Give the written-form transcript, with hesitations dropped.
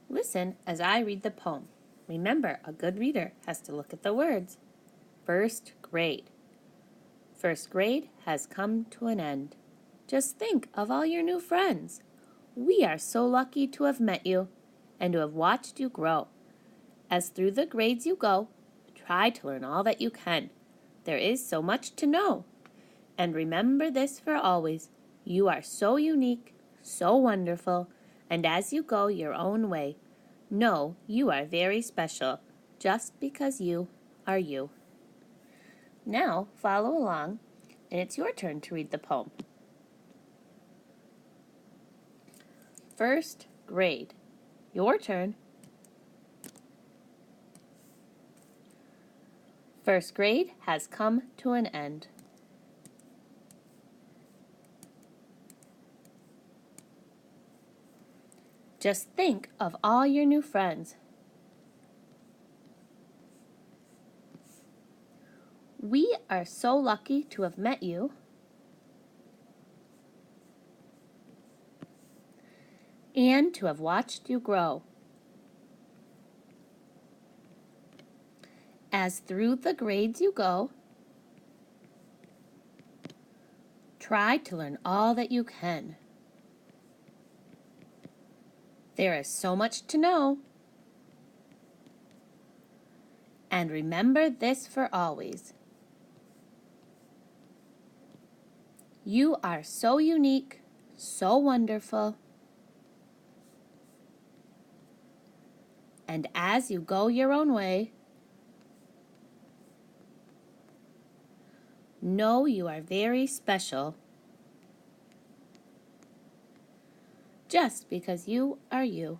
Listen as I read the poem. Remember, a good reader has to look at the words. First grade. First grade has come to an end. Just think of all your new friends. We are so lucky to have met you and to have watched you grow. As through the grades you go, try to learn all that you can. There is so much to know. And remember this for always. You are so unique, so wonderful, and as you go your own way, know you are very special just because you are you. Now follow along, and it's your turn to read the poem. First grade. Your turn. First grade has come to an end. Just think of all your new friends. We are so lucky to have met you and to have watched you grow. As through the grades you go, try to learn all that you can. There is so much to know. And remember this for always. You are so unique, so wonderful, and as you go your own way, know you are very special just because you are you.